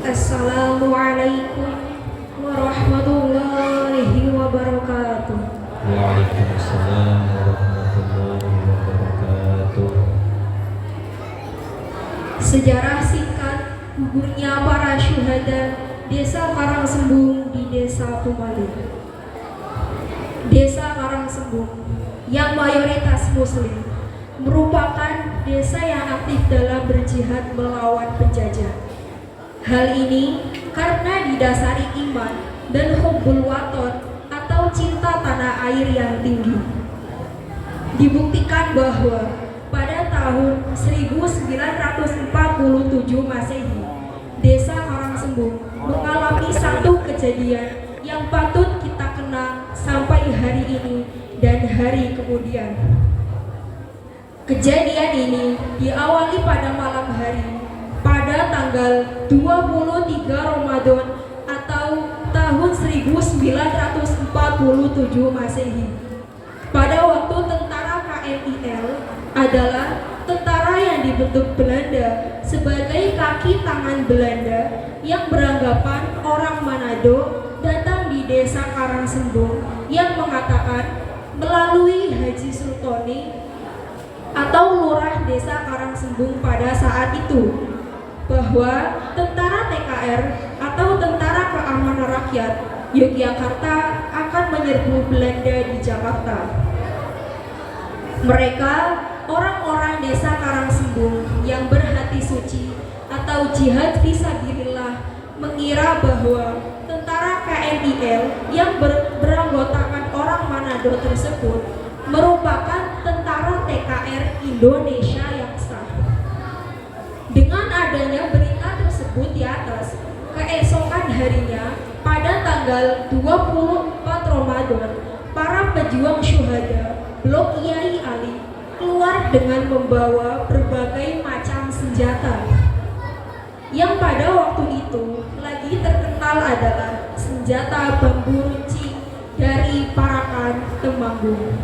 Assalamualaikum warahmatullahi wabarakatuh. Waalaikumsalam warahmatullahi wabarakatuh. Sejarah singkat gugurnya para syuhada Desa Karangsembung di Desa Pemali. Desa Karangsembung yang mayoritas muslim merupakan desa yang aktif dalam berjihad melawan penjajah. Hal ini karena didasari iman dan hubbul waton atau cinta tanah air yang tinggi. Dibuktikan bahwa pada tahun 1947 Masehi, Desa Karangsembung mengalami satu kejadian yang patut kita kenang sampai hari ini dan hari kemudian. Kejadian ini diawali pada malam hari pada tanggal 23 Ramadan atau tahun 1947 Masehi. Pada waktu tentara KNIL adalah tentara yang dibentuk Belanda sebagai kaki tangan Belanda yang beranggapan orang Manado datang di Desa Karangsembung yang mengatakan melalui Haji Sultoni atau lurah Desa Karangsembung pada saat itu bahwa tentara TKR atau Tentara Keamanan Rakyat Yogyakarta akan menyerbu Belanda di Jakarta. Mereka orang-orang Desa Karangsembung yang berhati suci atau jihad fisabilillah mengira bahwa tentara KNIL yang beranggotakan orang Manado tersebut merupakan tentara TKR Indonesia yang sah. Dengan adanya berita tersebut di atas, keesokan harinya pada tanggal 24 Ramadan, para pejuang syuhada Blok Kiai Ali keluar dengan membawa berbagai macam senjata. Yang pada waktu itu lagi terkenal adalah senjata bambu runcing dari Parakan Temanggung.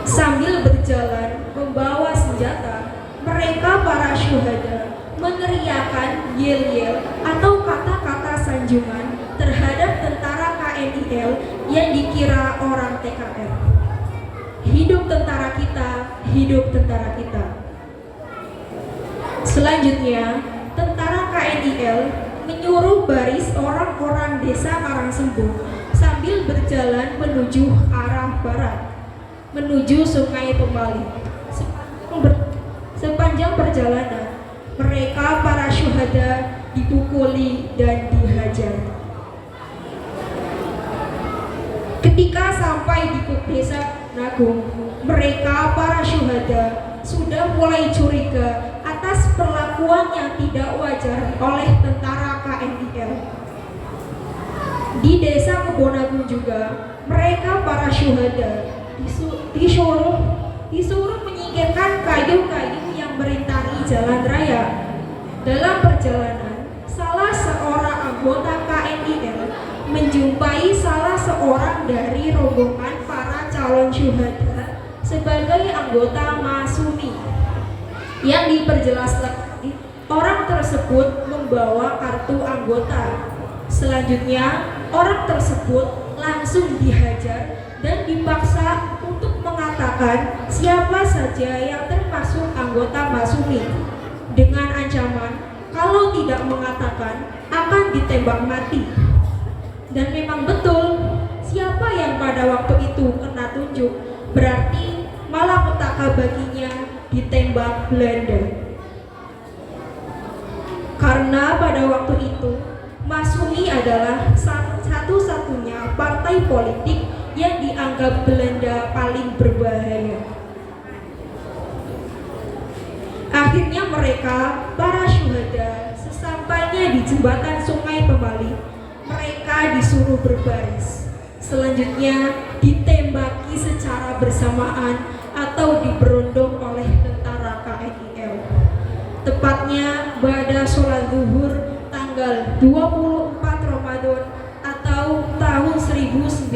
Sambil berjalan membawa senjata, mereka para syuhada meneriakan yel-yel atau kata-kata sanjungan terhadap tentara KNIL yang dikira orang TKR. Hidup tentara kita, hidup tentara kita. Selanjutnya, tentara KNIL menyuruh baris orang-orang Desa Karangsembung sambil berjalan menuju arah barat, menuju Sungai Pemali. Sepanjang perjalanan, mereka para syuhada dipukuli dan dihajar. Ketika sampai di Desa Nagung, mereka para syuhada sudah mulai curiga atas perlakuan yang tidak wajar oleh tentara KNIL. Di Desa Kebonagung juga, mereka para syuhada disuruh menyingkirkan kayu-kayu yang merintari jalan raya. Dalam perjalanan, salah seorang anggota KNIL menjumpai salah seorang dari rombongan para calon syuhada sebagai anggota Masumi. Yang diperjelas lagi, orang tersebut membawa kartu anggota. Selanjutnya, orang tersebut langsung dihajar dan dipaksa untuk mengatakan siapa saja yang termasuk anggota Masumi dengan ancaman kalau tidak mengatakan akan ditembak mati. Dan memang betul, siapa yang pada waktu itu kena tunjuk berarti malapetaka baginya ditembak Belanda. Karena pada waktu itu Masumi adalah satu-satunya partai politik yang dianggap Belanda paling berbahaya. Akhirnya mereka, para syuhada, sesampainya di jembatan Sungai Pemali, mereka disuruh berbaris. Selanjutnya ditembaki secara bersamaan atau diberondong oleh tentara KNIL. Tepatnya pada sholat zuhur tanggal 24 Ramadan atau tahun 1947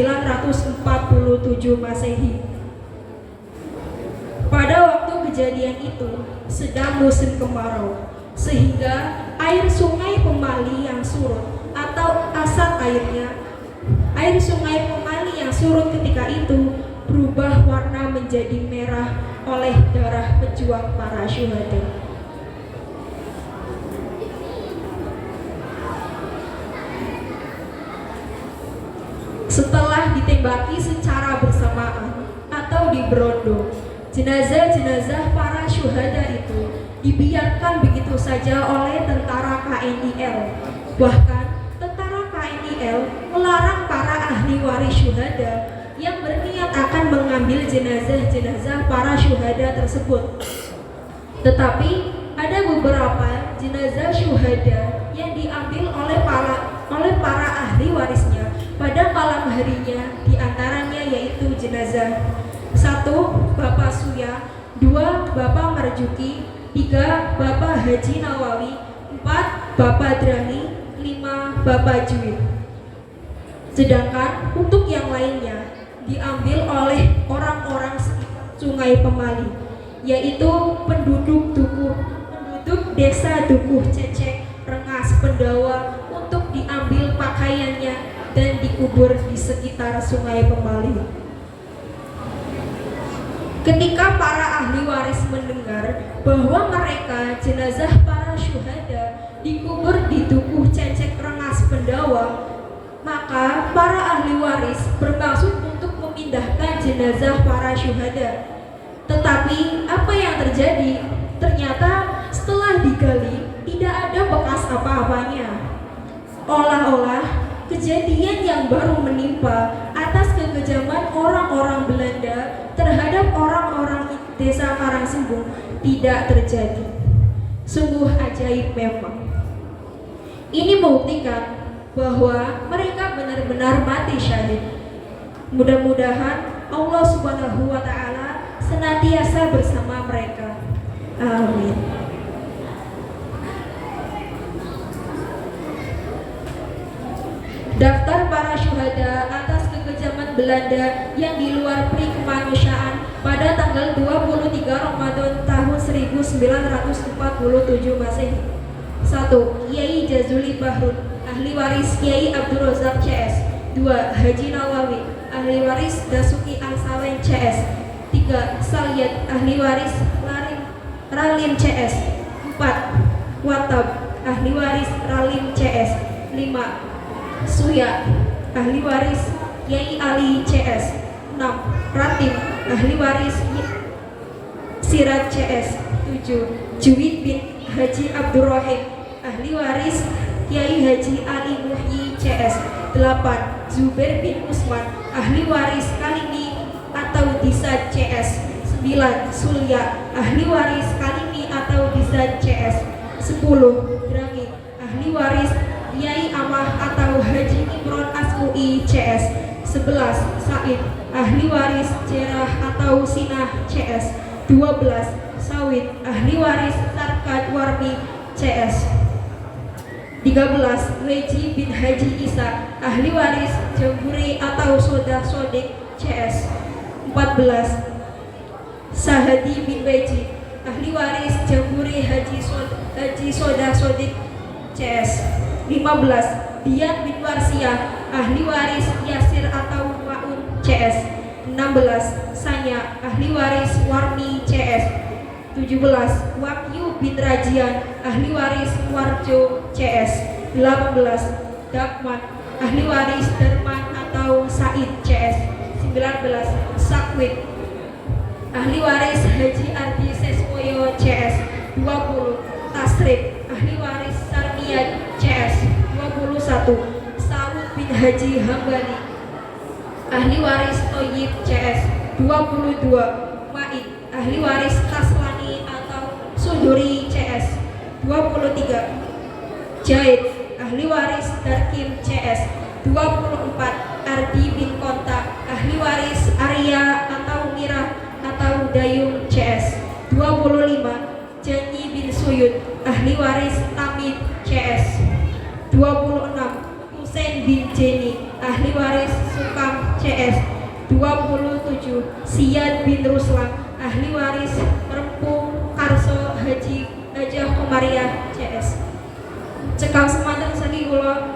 Masehi. Pada waktu kejadian itu sedang musim kemarau. sehingga air sungai Pemali yang surut atau asal air sungai Pemali yang surut ketika itu berubah warna menjadi merah oleh darah pejuang para syuhada. Setelah ditembaki secara bersamaan atau diberondong, jenazah-jenazah para syuhada itu dibiarkan begitu saja oleh tentara KNIL. Bahkan tentara KNIL melarang para ahli waris syuhada yang berniat akan mengambil jenazah-jenazah para syuhada tersebut. Tetapi ada beberapa jenazah syuhada yang diambil oleh para ahli warisnya pada malam harinya, diantaranya yaitu jenazah 1. Bapak Suya, 2. Bapak Marjuki, 3. Bapak Haji Nawawi, 4. Bapak Drani, 5. Bapak Juwid. Sedangkan untuk yang lainnya diambil oleh orang-orang Sungai Pemali, yaitu penduduk desa Dukuh Cecek, Rengas, Pendawa, untuk diambil pakaiannya dan dikubur di sekitar Sungai Pemali. Ketika para ahli waris mendengar bahwa mereka jenazah para syuhada dikubur di Dukuh Cecek, Rengas, Pendawa, maka para ahli waris bermaksud untuk memindahkan jenazah para syuhada. Tetapi apa yang terjadi? Ternyata setelah digali tidak ada bekas apa-apanya. Olah-olah kejadian yang baru menimpa atas kekejaman orang-orang Belanda terhadap orang-orang desa Karangsembung tidak terjadi. Sungguh ajaib memang. Ini membuktikan bahwa mereka benar-benar mati syahid. Mudah-mudahan Allah Subhanahu wa Ta'ala senantiasa bersama mereka. Amin. Daftar para syuhada atas kekejaman Belanda yang di luar peri kemanusiaan pada tanggal 23 Ramadan tahun 1947 Masehi. 1. Kiai Jazuli Bahrun, ahli waris Kiai Abdul Razak CS. 2. Haji Nawawi, ahli waris Dasuki Angsawen CS. 3. Salyat, ahli waris Ralim CS. 4. Watab, ahli waris Ralim CS. 5. Suya, ahli waris Kiai Ali CS. 6. Ratim, ahli waris Sirat CS. 7. Juwid bin Haji Abdurrahim, ahli waris Kiai Haji Ali Muhyi CS. 8. Zubair bin Usman, ahli waris Kalimi atau Disad CS. 9. Sulya, ahli waris Kalimi atau Disad CS. 10. Drangi, ahli waris Kiai Amah atau Haji Imron Asmui CS. 11. Said, ahli waris Jerah atau Sinah CS. 12. Sawit, ahli waris Sarkat Warmi CS. 13. Reji bin Haji Isa, ahli waris Jamburi atau Sodah Sodik CS. 14. Sahadi bin Beji, ahli waris Jamburi Haji Sodah Sodik CS. 15. Dian bin Warsiah, ahli waris Yasir atau Maun CS. 16. Sanya, ahli waris Warmi CS. 17. Wahyu bin Rajian, ahli waris Warjo CS. 18. Dakman, ahli waris Darman atau Said CS. 19. Sakwit, ahli waris Haji Ardi Sesmoyo CS. 20. Tasrif, ahli waris Sarmiyat CS. 21. Saud bin Haji Hambali, ahli waris Toyib CS. 22. Maid, ahli waris Taslani atau Suduri CS. 23. Jaid, ahli waris Darkim CS. 24. Ardi bin Konta, ahli waris Arya atau Mirah atau Dayung CS. 25. Janji bin Suyud, ahli waris Tamid CS. 26. Husain bin Jeni, ahli waris Sukam CS. 27. Siyad bin Ruslan, ahli waris Rempung Karso Haji Hajah Komariah PNS. Cekap semanten saking kula